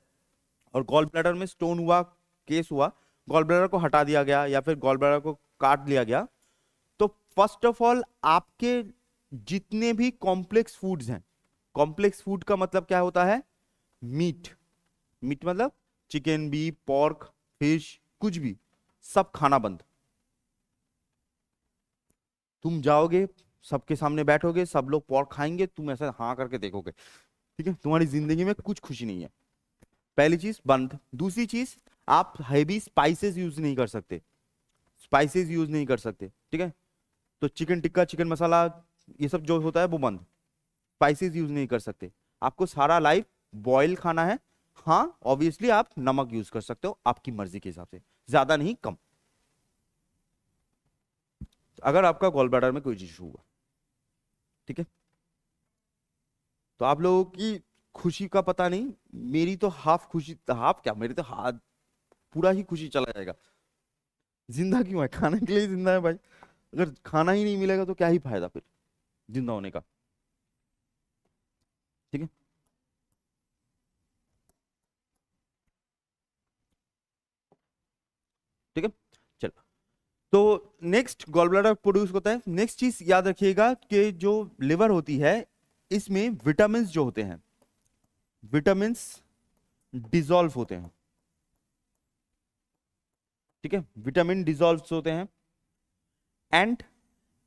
S1: और गॉल ब्लैडर में स्टोन हुआ, केस हुआ, गॉल ब्लैडर को हटा दिया गया या फिर गॉल ब्लैडर को काट लिया गया, तो फर्स्ट ऑफ ऑल आपके जितने भी कॉम्प्लेक्स फूड्स हैं, कॉम्प्लेक्स फूड का मतलब क्या होता है, मीट, मीट मतलब चिकन, बीफ, पोर्क, फिश, कुछ भी, सब खाना बंद। तुम जाओगे, सबके सामने बैठोगे, सब लोग पोर्क खाएंगे, तुम ऐसा हाँ करके देखोगे, ठीक है, तुम्हारी जिंदगी में कुछ खुशी नहीं है। पहली चीज बंद। दूसरी चीज, आप हैवी स्पाइसेस यूज नहीं कर सकते, स्पाइसेस यूज नहीं कर सकते, ठीक है। तो चिकन टिक्का, चिकन मसाला, ये सब जो होता है वो बंद। स्पाइसेस यूज नहीं कर सकते। आपको सारा लाइफ बॉयल खाना है। हाँ ऑब्वियसली आप नमक यूज कर सकते हो आपकी मर्जी के हिसाब से, ज्यादा नहीं कम। अगर आपका गॉल ब्लैडर में कोई इशू हुआ, ठीक है, तो आप लोगों की खुशी का पता नहीं, मेरी तो हाफ खुशी, हाफ क्या, मेरी तो हाथ पूरा ही खुशी चला जाएगा। जिंदा क्यों है? खाने के लिए ही जिंदा है भाई। अगर खाना ही नहीं मिलेगा तो क्या ही फायदा फिर जिंदा होने का, ठीक है। ठीक है, चलो। तो नेक्स्ट गॉल ब्लैडर प्रोड्यूस होता है। नेक्स्ट चीज याद रखिएगा कि जो लिवर होती है, इसमें विटामिन जो होते हैं, विटामिन डिसॉल्व होते हैं, ठीक है, विटामिन डिसॉल्व होते हैं। एंड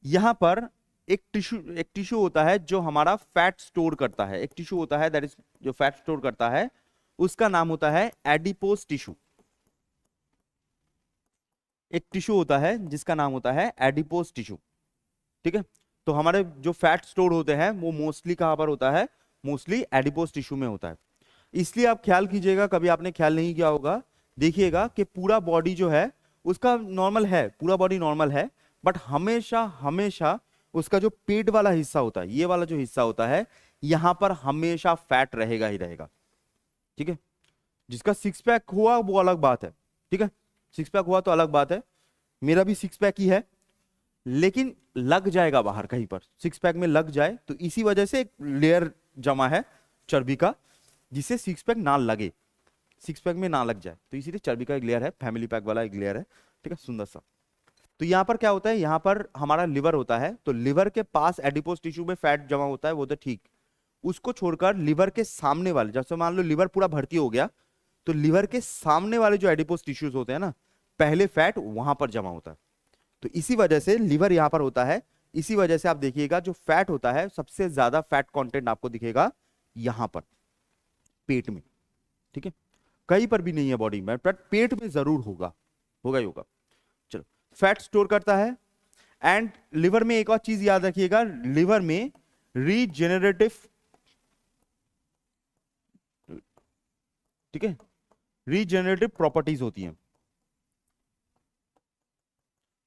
S1: यहां पर एक टिश्यू होता है जो हमारा फैट स्टोर करता है, एक टिश्यू होता है दैट इज जो फैट स्टोर करता है, उसका नाम होता है एडिपोज टिश्यू। एक टिश्यू होता है जिसका नाम होता है एडिपोज टिश्यू, ठीक है। तो हमारे जो फैट स्टोर होते हैं वो मोस्टली कहां पर होता है? मोस्टली एडिपोज टिश्यू में होता है। इसलिए आप ख्याल कीजिएगा, कभी आपने ख्याल नहीं किया होगा, देखिएगा कि पूरा बॉडी जो है उसका नॉर्मल है, पूरा बॉडी नॉर्मल है, बट हमेशा हमेशा उसका जो पेट वाला हिस्सा होता है, ये वाला जो हिस्सा होता है, यहां पर हमेशा फैट रहेगा ही रहेगा, ठीक है। जिसका सिक्स पैक हुआ वो अलग बात है, ठीक है, सिक्स पैक हुआ तो अलग बात है, मेरा भी सिक्स पैक ही है, लेकिन लग जाएगा बाहर कहीं पर, सिक्स पैक में लग जाए तो इसी वजह से एक लेयर जमा है चर्बी का, जिससे सिक्स पैक ना लगे, सिक्स पैक में ना लग जाए, तो इसीलिए चर्बी का एक लेयर है, फैमिली पैक वाला एक लेयर है, ठीक है, सुंदर सा। तो यहां पर क्या होता है, यहां पर हमारा लिवर होता है, तो लिवर के पास एडिपोज टिश्यू में फैट जमा होता है, वो तो ठीक। उसको छोड़कर लिवर के सामने वाले, जैसे मान लो लिवर पूरा भर्ती हो गया, तो लिवर के सामने वाले जो एडिपोज टिश्यूज होते हैं ना, पहले फैट वहां पर जमा होता है, तो इसी वजह से लिवर यहां पर होता है। इसी वजह से आप देखिएगा जो फैट होता है, सबसे ज्यादा फैट कंटेंट आपको दिखेगा यहां पर पेट में, ठीक है, कहीं पर भी नहीं है बॉडी में, बट पेट में जरूर होगा, होगा ही होगा। चलो, फैट स्टोर करता है। एंड लिवर में एक और चीज याद रखिएगा, लिवर में रीजेनरेटिव, ठीक है, रीजेनरेटिव प्रॉपर्टीज होती हैं,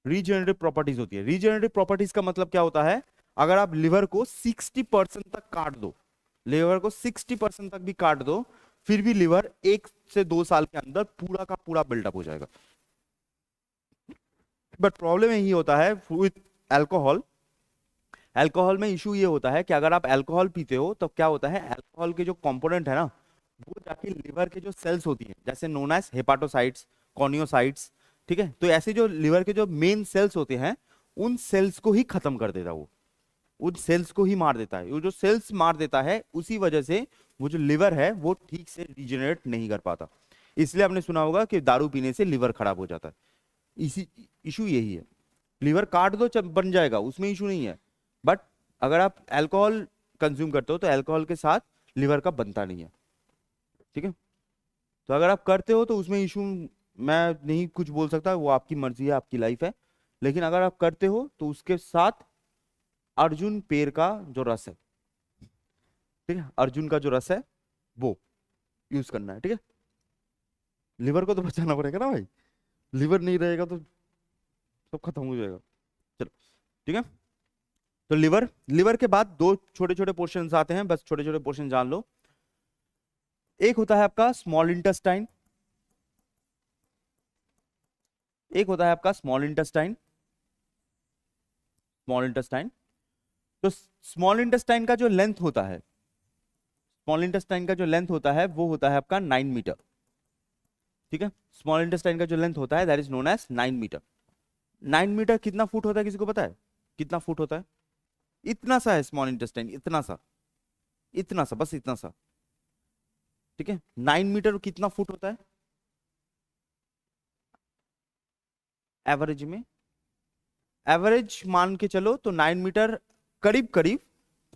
S1: रीजेनरेटिव प्रॉपर्टीज होती है। रीजेनरेटिव प्रॉपर्टीज का मतलब क्या होता है? अगर आप लिवर को 60% तक काट दो, लिवर को 60% तक भी काट दो, फिर भी लिवर 1 से 2 साल के अंदर पूरा का पूरा बिल्डअप हो जाएगा। बट प्रॉब्लम यही होता है विथ अल्कोहल, अल्कोहल में इशू ये होता है कि अगर आप अल्कोहल पीते हो तो क्या होता है, अल्कोहल के जो कंपोनेंट है ना, वो जाके लिवर के जो सेल्स होती हैं, जैसे नोन एज हेपाटोसाइट्स, कॉर्नियोसाइट्स, ठीक है, तो ऐसे जो लिवर के जो मेन सेल्स होते हैं, उन सेल्स को ही खत्म कर देता है वो, उन सेल्स को ही मार देता है। वो जो सेल्स मार देता है, उसी वजह से वो जो लिवर है वो ठीक से रिजेनरेट नहीं कर पाता। इसलिए आपने सुना होगा कि दारू पीने से लिवर खराब हो जाता है, इसी इशू यही है। लिवर काट दो बन जाएगा, उसमें इशू नहीं है, बट अगर आप अल्कोहल कंज्यूम करते हो तो अल्कोहल के साथ लिवर का बनता नहीं है, ठीक है। तो अगर आप करते हो तो उसमें इशू मैं नहीं कुछ बोल सकता, वो आपकी मर्जी है, आपकी लाइफ है, लेकिन अगर आप करते हो तो उसके साथ अर्जुन पेड़ का जो रस है, ठीक है, अर्जुन का जो रस है वो यूज करना है, ठीक है। लिवर को तो बचाना पड़ेगा ना भाई, लिवर नहीं रहेगा तो सब खत्म हो जाएगा। चलो, ठीक है। तो लिवर, लिवर के बाद दो छोटे छोटे पोर्शन आते हैं, बस छोटे छोटे पोर्शन जान लो। एक होता है आपका स्मॉल इंटेस्टाइन, एक होता है आपका स्मॉल इंटेस्टाइन, स्मॉल इंटेस्टाइन। तो स्मॉल इंटेस्टाइन का जो लेंथ होता है, स्मॉल इंटेस्टाइन का जो लेंथ होता है वो होता है आपका 9 मीटर, ठीक है। स्मॉल इंटेस्टाइन का जो लेंथ होता है that is known as 9 metre. 9 metre कितना फुट होता है, किसी को पता है कितना फुट होता है? इतना सा है स्मॉल इंटेस्टाइन, इतना सा, इतना सा, बस इतना सा, ठीक है, 9 मीटर कितना फुट होता है एवरेज में? एवरेज मान के चलो तो 9 मीटर करीब करीब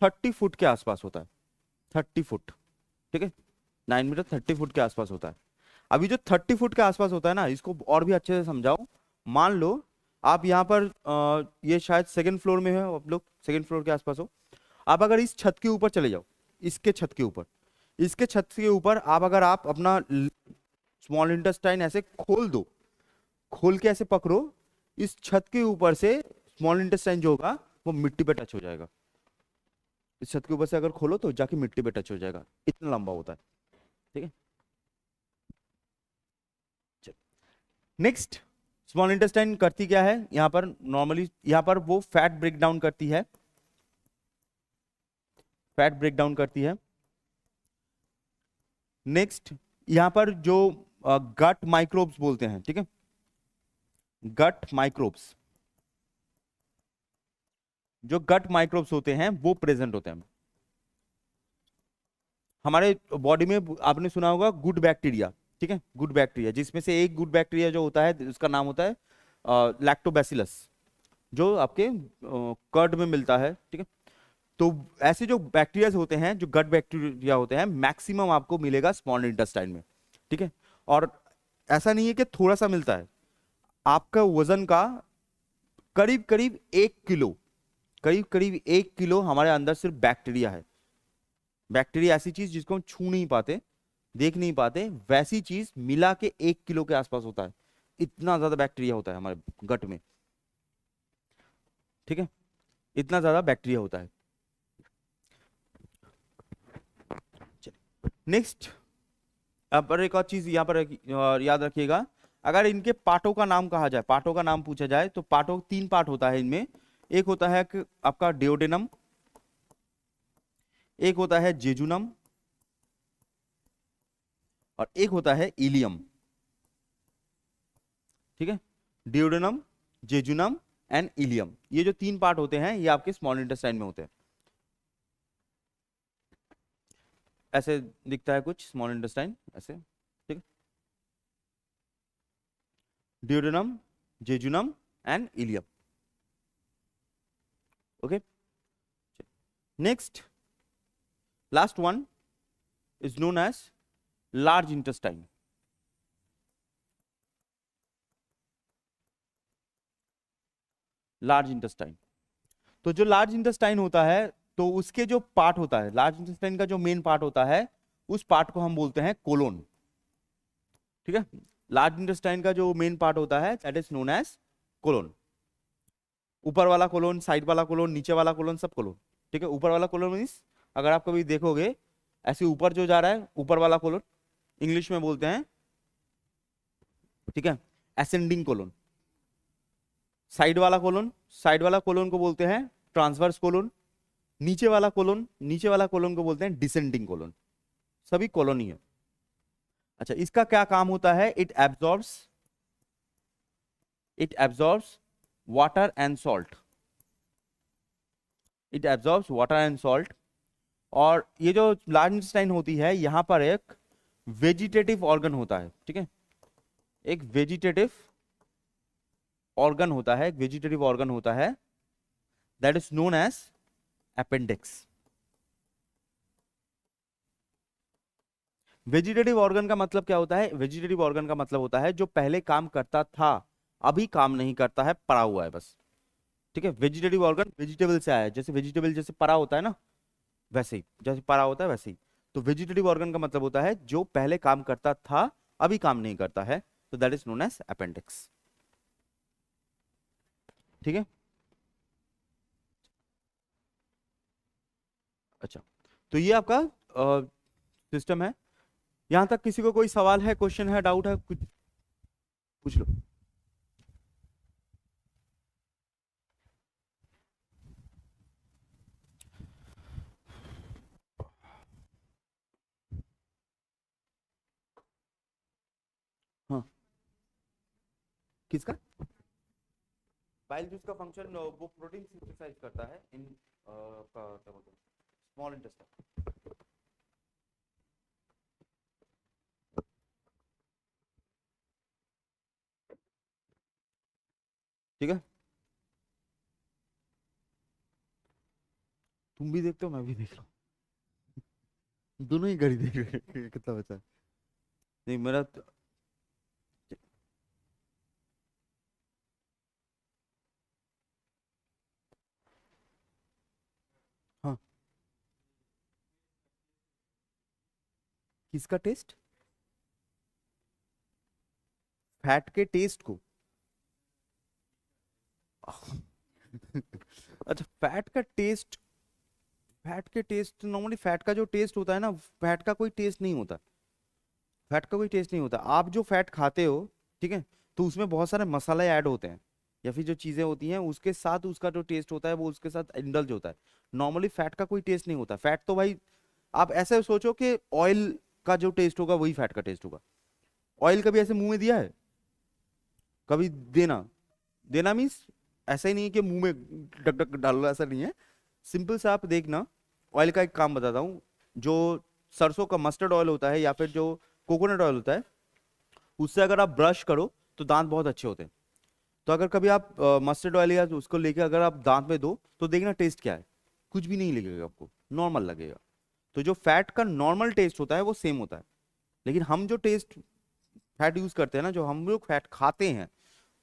S1: 30 फुट के आसपास होता है, 30 फुट। ठीक है, 9 मीटर 30 फुट के आसपास होता है। अभी जो 30 फुट के आसपास होता है ना, इसको और भी अच्छे से समझाओ। मान लो आप यहाँ पर ये शायद सेकंड फ्लोर में हो, आप लोग सेकंड फ्लोर के आसपास हो। आप अगर इस छत के ऊपर चले जाओ, इसके छत के ऊपर, इसके छत के ऊपर आप अगर आप अपना स्मॉल इंटेस्टाइन ऐसे खोल दो, खोल के ऐसे पकड़ो, इस छत के ऊपर से स्मॉल इंटेस्टाइन जो होगा वो मिट्टी पे टच हो जाएगा। इस छत के ऊपर से अगर खोलो तो जाके मिट्टी पे टच हो जाएगा, इतना लंबा होता है। ठीक है, नेक्स्ट, स्मॉल इंटेस्टाइन करती क्या है यहाँ पर? नॉर्मली यहाँ पर वो फैट ब्रेक डाउन करती है, फैट ब्रेक डाउन करती है। नेक्स्ट, यहाँ पर जो गट माइक्रोब्स बोलते हैं, ठीक है, गट माइक्रोब्स, जो गट माइक्रोब्स होते हैं वो प्रेजेंट होते हैं हमारे बॉडी में। आपने सुना होगा गुड बैक्टीरिया, ठीक है, गुड बैक्टीरिया, जिसमें से एक गुड बैक्टीरिया जो होता है उसका नाम होता है लैक्टोबैसिलस, जो आपके कर्ड में मिलता है। ठीक है, तो ऐसे जो बैक्टीरिया होते हैं, जो गट बैक्टीरिया होते हैं, मैक्सिमम आपको मिलेगा स्मॉल इंटेस्टाइन में। ठीक है, और ऐसा नहीं है कि थोड़ा सा मिलता है, आपका वजन का करीब करीब 1 किलो, करीब करीब 1 किलो हमारे अंदर सिर्फ बैक्टीरिया है। बैक्टीरिया ऐसी चीज जिसको हम छू नहीं पाते, देख नहीं पाते, वैसी चीज मिला के 1 किलो के आसपास होता है। इतना ज्यादा बैक्टीरिया होता है हमारे गट में। ठीक है, इतना ज्यादा बैक्टीरिया होता है। नेक्स्ट, अब पर एक और चीज यहाँ पर याद रखिएगा, अगर इनके पार्टों का नाम कहा जाए, पार्टों का नाम पूछा जाए, तो पार्टों 3 पार्ट होता है इनमें। एक होता है कि आपका डिओडेनम, एक होता है जेजुनम, और एक होता है इलियम। ठीक है, डिओडेनम, जेजुनम एंड इलियम, ये जो 3 पार्ट होते हैं ये आपके स्मॉल इंटेस्टाइन में होते हैं। ऐसे दिखता है कुछ स्मॉल इंटेस्टाइन ऐसे। ठीक है, duodenum, jejunum and ileum. Okay, next, last one is known as large intestine. Large intestine, तो जो लार्ज इंटेस्टाइन होता है, तो उसके जो पार्ट होता है, लार्ज इंटेस्टाइन का जो मेन पार्ट होता है, उस पार्ट को हम बोलते हैं कोलोन। ठीक है, लार्ज इंटेस्टाइन का जो मेन पार्ट होता है that is known as colon. ऊपर वाला कोलोन, साइड वाला कोलोन, नीचे वाला कोलोन, सब कोलोन। ठीक है, ऊपर वाला कोलोन मीन्स अगर आप कभी देखोगे ऐसे ऊपर जो जा रहा है, ऊपर वाला कोलोन इंग्लिश में बोलते हैं, ठीक है, असेंडिंग कोलोन। साइड वाला कोलोन, साइड वाला कोलोन को बोलते हैं ट्रांसवर्स कोलोन। नीचे वाला कोलोन, नीचे वाला कोलोन को बोलते हैं डिसेंडिंग कोलोन। सभी कोलोन ही है। अच्छा, इसका क्या काम होता है? It absorbs water and salt, it absorbs water and salt. और ये जो लार्ज इंटेस्टाइन होती है, यहां पर एक वेजिटेटिव ऑर्गन होता है। ठीक है, एक वेजिटेटिव ऑर्गन होता है, एक वेजिटेटिव ऑर्गन होता है, that is known as appendix. Vegetative organ का मतलब क्या होता है? वेजिटेटिव ऑर्गन का मतलब होता है जो पहले काम करता था, अभी काम नहीं करता है, पड़ा हुआ है बस। ठीक है, वेजिटेटिव ऑर्गन वेजिटेबल से आया है, जैसे वेजिटेबल जैसे पड़ा होता है ना, वैसे ही, जैसे पड़ा होता है वैसे ही। तो वेजिटेटिव ऑर्गन का मतलब होता है जो पहले काम करता था, अभी काम नहीं करता है, तो that is known as appendix. ठीक है, अच्छा, तो ये आपका सिस्टम है। यहां तक किसी को कोई सवाल है, क्वेश्चन है, डाउट है, कुछ पूछ लो। हाँ, किसका? बाइल जूस का फंक्शन, वो प्रोटीन सिंथेसाइज करता है इन क्या बोलते हैं, स्मॉल इंटेस्टाइन। ठीक है, तुम भी देखते हो मैं भी देख रहा हूँ, दोनों ही घड़ी देख रहे हैं कितना बचा है। नहीं मेरा हाँ, किसका टेस्ट? फैट के टेस्ट को? अच्छा, फैट का टेस्ट। फैट के टेस्ट, नॉर्मली फैट का जो टेस्ट होता है ना, फैट का कोई टेस्ट नहीं होता। फैट का कोई टेस्ट नहीं होता। आप जो फैट खाते हो, ठीक है, तो उसमें बहुत सारे मसाले ऐड होते हैं, या फिर जो चीजें होती हैं उसके साथ उसका जो टेस्ट होता है वो उसके साथ इंडल्ज होता है। नॉर्मली फैट का कोई टेस्ट नहीं होता। फैट तो भाई, आप ऐसे सोचो कि ऑयल का जो टेस्ट होगा वही फैट का टेस्ट होगा। ऑयल कभी ऐसे मुंह में दिया है? कभी देना? देना मीन्स ऐसा ही नहीं है कि मुंह में डक डक डालो, ऐसा नहीं है। सिंपल सा आप देखना, ऑयल का एक काम बताता हूँ। जो सरसों का मस्टर्ड ऑयल होता है या फिर जो कोकोनट ऑयल होता है, उससे अगर आप ब्रश करो तो दांत बहुत अच्छे होते हैं। तो अगर कभी आप मस्टर्ड ऑयल या उसको लेके अगर आप दांत में दो तो देखना टेस्ट क्या है, कुछ भी नहीं लगेगा आपको, नॉर्मल लगेगा। तो जो फैट का नॉर्मल टेस्ट होता है वो सेम होता है। लेकिन हम जो टेस्ट फैट यूज करते हैं ना, जो हम लोग फैट खाते हैं,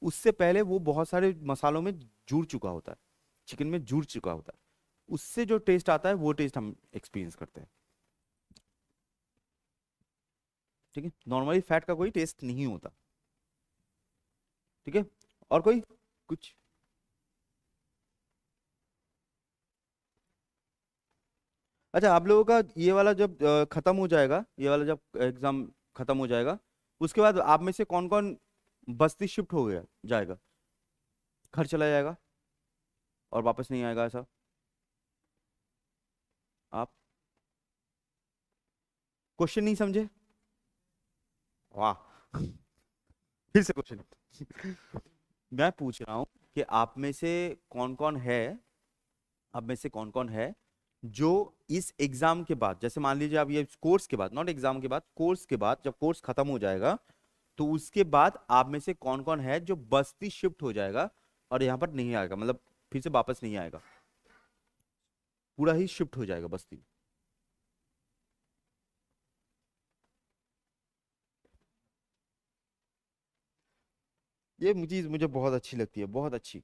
S1: उससे पहले वो बहुत सारे मसालों में जुड़ चुका होता है, चिकन में जुड़ चुका होता है। उससे जो टेस्ट आता है वो टेस्ट हम एक्सपीरियंस करते हैं। ठीक है, नॉर्मली फैट का कोई टेस्ट नहीं होता। ठीक है, और कोई कुछ? अच्छा, आप लोगों का ये वाला जब खत्म हो जाएगा, ये वाला जब एग्जाम खत्म हो जाएगा, उसके बाद आप में से कौन कौन बस्ती शिफ्ट हो गया जाएगा, घर चला जाएगा और वापस नहीं आएगा ऐसा? आप क्वेश्चन नहीं समझे? वाह। फिर से क्वेश्चन। मैं पूछ रहा हूँ कि आप में से कौन कौन है, आप में से कौन कौन है जो इस एग्जाम के बाद, जैसे मान लीजिए आप ये कोर्स के बाद, नॉट एग्जाम के बाद, कोर्स के बाद जब कोर्स खत्म हो जाएगा, तो उसके बाद आप में से कौन कौन है जो बस्ती शिफ्ट हो जाएगा और यहाँ पर नहीं आएगा, मतलब फिर से वापस नहीं आएगा, पूरा ही शिफ्ट हो जाएगा बस्ती? ये चीज मुझे बहुत अच्छी लगती है, बहुत अच्छी।